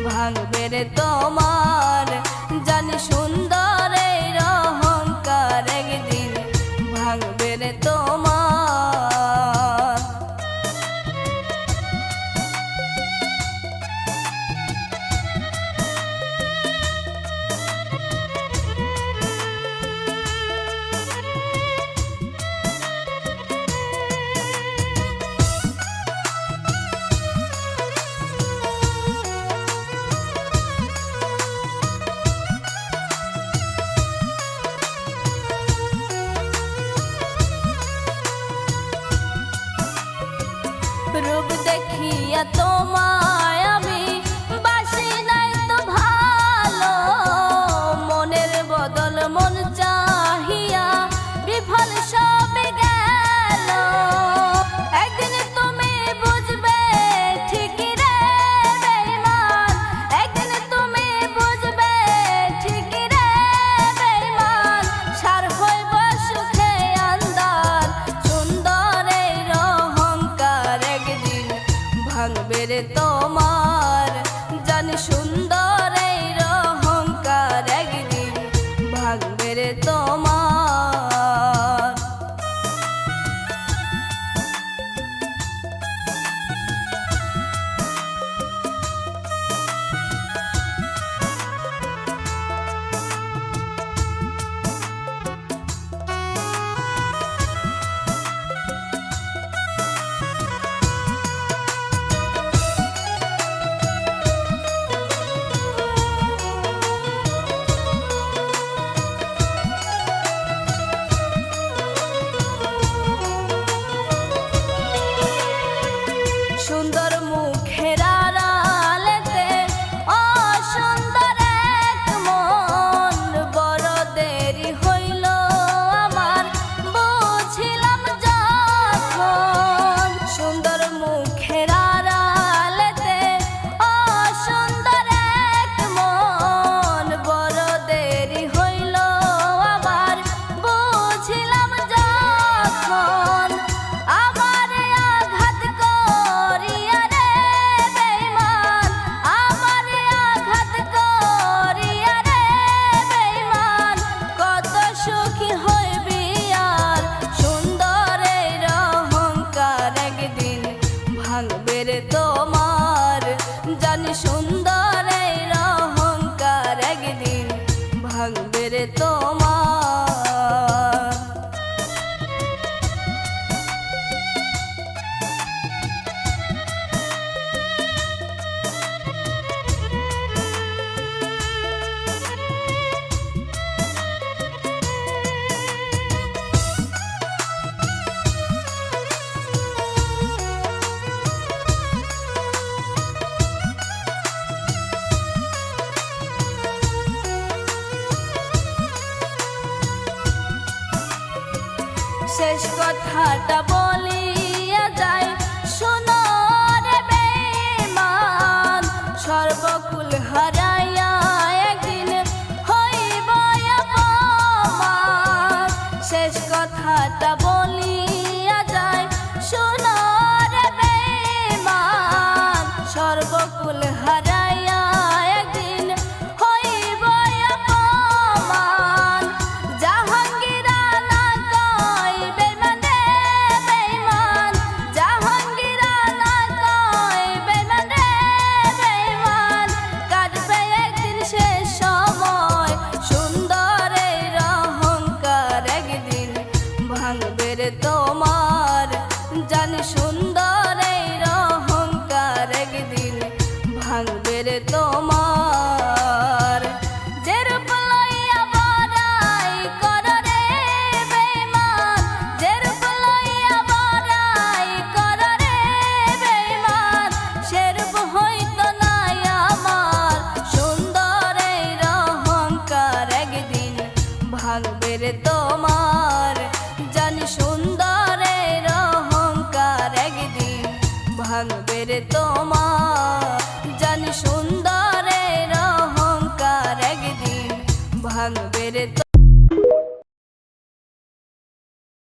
ভাঙবে রে তোমার জানি সুন্দর এই অহংকার একদিন ভাঙবে রে তোমার। রূপ দেখিয়া তোমায় আমি বাসি নাই তো ভালো, মনের বদল মন চাহিয়া বিফল সবে গেল। একদিন তুমি বুঝবে ঠিকই রে বেঈমান, একদিন তুমি বুঝবে ঠিকই রে বেঈমান। সার হইব সুখে আন্দার সুন্দর এই অহংকার একদিন ভাঙবে রে তোমার জানি সুন্দর এই অহংকার একদিন ভাঙবে রে তোমার। সুন্দর মুখের আড়ালেতে অসুন্দর এক মন, বড় দেরি হইল আমার বুঝিলাম যখন। সুন্দর মুখের আড়ালেতে অসুন্দর এক মন, বড় দেরি হইল আমার বুঝিলাম যখন। আমারে আঘাত করিয়া রে বেঈমান, আমারে আঘাত করিয়া রে বেঈমান, কত সুখী হইবি আর সুন্দর এই অহংকার একদিন ভাঙবে রে তোমার জানি সুন্দর এই অহংকার একদিন ভাঙবে রে তোমার। শেষ কথাটা বলিয়া যায় শোনো রে বেঈমান, সর্বকুল হারাইয়া একদিন হইব অপমান। শেষ কথাটা বলিয়া যায় শোনো রে বেঈমান, সর্বকুল হারাইয়া একদিন হইব অপমান। জাহাঙ্গীরা না কয় বেঈমান রে বেঈমান, জাহাঙ্গীরা না কয় বেঈমান রে বেঈমান, কাটবে একদিন শেষ সময় সুন্দর এই অহংকার একদিন ভাঙবে রে তোমার জানি সুন্দর এই অহংকার একদিন ভাঙবে রে তোমার। যে রূপ লইয়া বড়াই কর রে বেঈমান, যে রূপ লইয়া বড়াই কর রে বেঈমান, সে রূপ হইতো নাই আমার সুন্দর এই অহংকার একদিন ভাঙবে রে তোমার।